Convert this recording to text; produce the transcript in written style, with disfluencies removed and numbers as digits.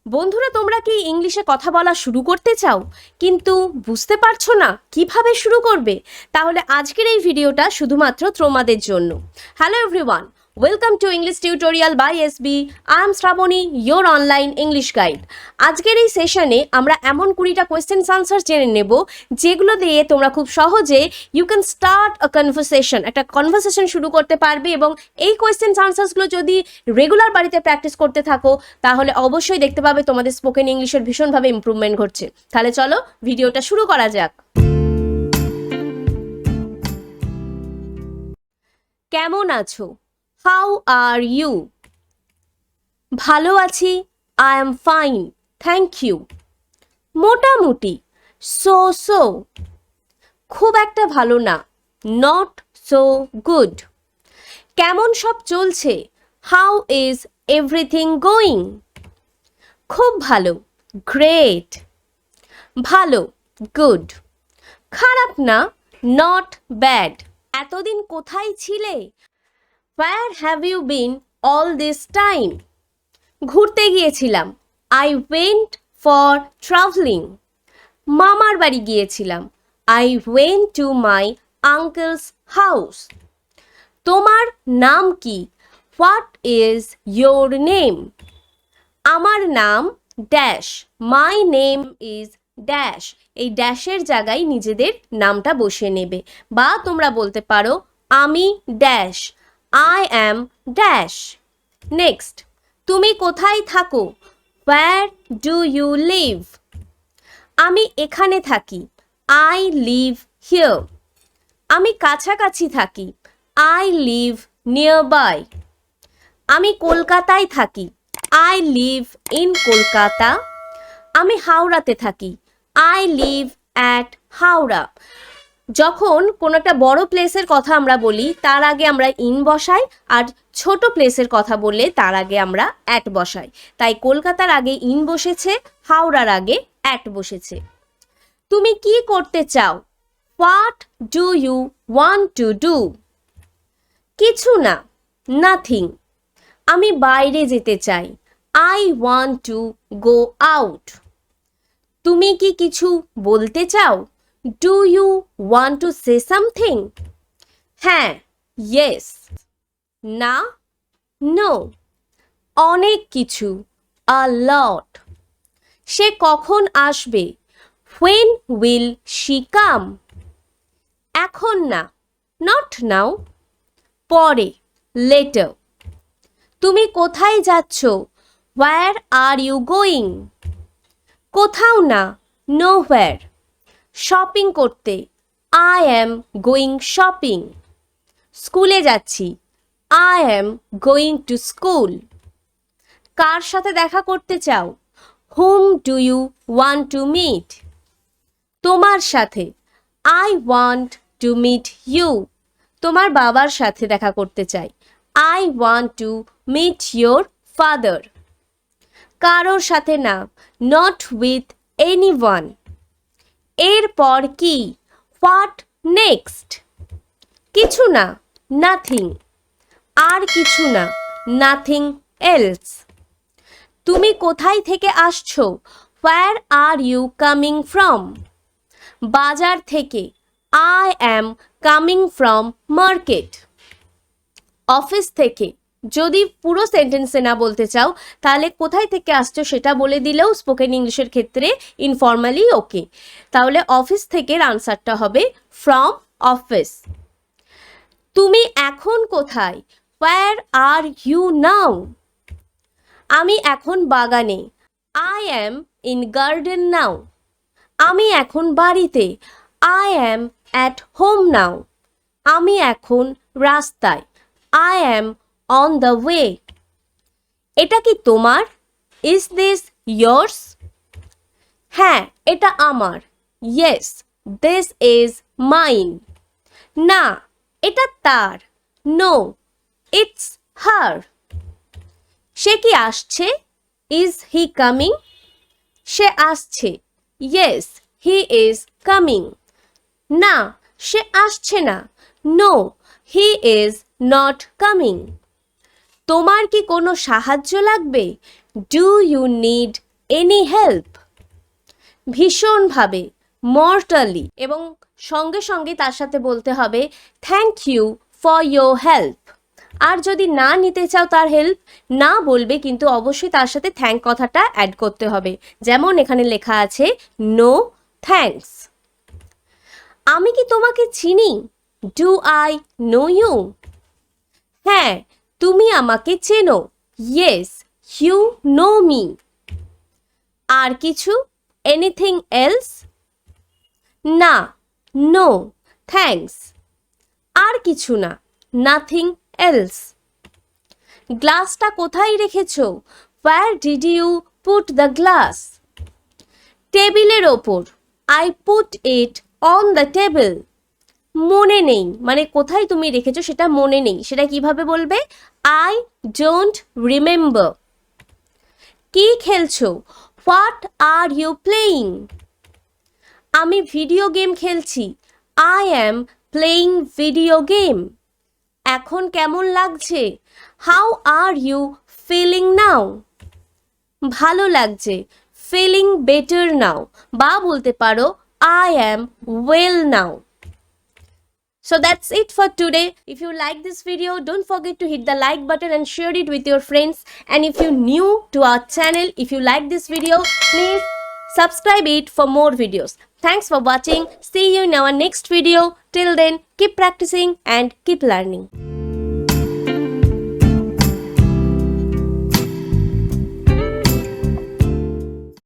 বন্ধুরা, তোমরা কি ইংলিশে কথা বলা শুরু করতে চাও কিন্তু বুঝতে পারছো না কিভাবে শুরু করবে? তাহলে আজকের এই ভিডিওটা শুধুমাত্র তোমাদের জন্য। Hello everyone, welcome to English tutorial by SB. I am Shrabani, your online English guide. আজকের এই সেশনে আমরা এমন 20টা কোয়েশ্চেন্স আনসার জেনে নেব যেগুলো দিয়ে তোমরা খুব সহজে you can start a conversation, একটা কনভারসেশন শুরু করতে পারবে। এবং এই কোয়েশ্চেন্স আনসার্সগুলো যদি রেগুলার বাড়িতে প্র্যাকটিস করতে থাকো তাহলে অবশ্যই দেখতে পাবে তোমাদের স্পোকেন ইংলিশের ভীষণভাবে ইমপ্রুভমেন্ট ঘটছে। তাহলে চলো ভিডিওটা শুরু করা যাক। কেমন আছো? How are you? ভালো আছি, I am fine, thank you. মোটামুটি, সো সো। খুব একটা ভালো না, নট সো গুড। কেমন সব চলছে? How is everything going? খুব ভালো, গ্রেট। ভালো, গুড। খারাপ না, নট ব্যাড। এতদিন কোথায় ছিলে? Where have you been all this time? ঘুরতে গিয়েছিলাম, আই ওয়েন্ট ফর ট্রাভেলিং। মামার বাড়ি গিয়েছিলাম, I went to my uncle's house. তোমার নাম কি? What is your name? আমার নাম dash, my name is dash. এই ড্যাশের জায়গায় নিজেদের নামটা বসিয়ে নেবে, বা তোমরা বলতে পারো আমি dash, I am dash. Next, তুমি কোথায় থাকো? Where do you live? আমি এখানে থাকি, আই লিভ হিয়ার। আমি কাছাকাছি থাকি, আই লিভ নিয়ার বাই। আমি কলকাতায় থাকি, আই লিভ ইন কলকাতা। আমি হাওড়াতে থাকি, আই লিভ অ্যাট হাওড়া। যখন কোনো একটা বড় প্লেসের কথা আমরা বলি তার আগে আমরা ইন বসাই, আর ছোট প্লেসের কথা বললে তার আগে আমরা অ্যাট বসাই। তাই কলকাতার আগে ইন বসেছে, হাওড়ার আগে অ্যাট বসেছে। তুমি কি করতে চাও? What do you want to do? কিছু না, নাথিং। আমি বাইরে যেতে চাই, I want to go out. তুমি কি কিছু বলতে চাও? Do you want to say something? হ্যাঁ, ইয়েস। না, নো। অনেক কিছু, আ লট। সে কখন আসবে? When will she come? এখন না, নট নাও। পরে, লেটার। তুমি কোথায় যাচ্ছ? Where are you going? কোথাও না, নো হোয়ার। শপিং করতে, আই অ্যাম গোয়িং শপিং। স্কুলে যাচ্ছি, I am going to school. কার সাথে দেখা করতে চাও? Hmm do you want to meet? তোমার সাথে, I want to meet you. তোমার বাবার সাথে দেখা করতে চাই, I want to meet your father. কারোর সাথে না, নট উইথ এনিওয়ান। এরপর কি? What next? কিছু না, নাথিং। আর কিছু না, নাথিং এলস। তুমি কোথায় থেকে আসছো? হোয়ার আর ইউ কামিং ফ্রম? বাজার থেকে, I am coming from market. Office থেকে, যদি পুরো সেন্টেন্সে না বলতে চাও তাহলে কোথায় থেকে আসছো সেটা বলে দিলেও স্পোকেন ইংলিশের ক্ষেত্রে ইনফর্মালি ওকে। তাহলে অফিস থেকের আনসারটা হবে ফ্রম অফিস। তুমি এখন কোথায়? হোয়ার আর ইউ নাও? আমি এখন বাগানে, আই অ্যাম ইন গার্ডেন নাও। আমি এখন বাড়িতে, I am at home now. আমি এখন রাস্তায়, I am on the way. এটা কি তোমার? Is this years? হ্যাঁ, এটা আমার। Yes, this is mine. না, এটা তার। নো, ইটস হার। সে কি আসছে? Is he coming? সে আসছে। Yes, he is coming. না, সে আসছে না। No, he is not coming. তোমার কি কোনো সাহায্য লাগবে? Do you need any help, ভীষণভাবে, মর্টালি, এবং সঙ্গে সঙ্গে তার সাথে বলতে হবে thank you for your help. আর যদি না নিতে চাও তার হেল্প, না বলবে, কিন্তু অবশ্যই তার সাথে থ্যাংক কথাটা অ্যাড করতে হবে। যেমন এখানে লেখা আছে নো থ্যাঙ্কস। আমি কি তোমাকে চিনি? Do I know you? হ্যাঁ, তুমি আমাকে চেনো। Yes, you know me. আর কিছু? Anything else? না, নো থ্যাঙ্কস। আর কিছু না, নাথিং এলস। গ্লাসটা কোথায় রেখেছো? Where did you put the glass? টেবিলের ওপর। I put it on the table. মনে নেই, মানে কোথায় তুমি রেখেছো সেটা মনে নেই, সেটা কিভাবে বলবে? I don't remember. কি খেলছো? What are you playing? আমি ভিডিও গেম খেলছি। I am playing video game. এখন কেমন লাগছে? How are you feeling now? ভালো লাগছে, ফিলিং বেটার নাও, বা বলতে পারো I am well now. So that's it for today. If you like this video, don't forget to hit the like button and share it with your friends. And if you're new to our channel, if you like this video, please subscribe it for more videos. Thanks for watching. See you in our next video. Till then, keep practicing and keep learning.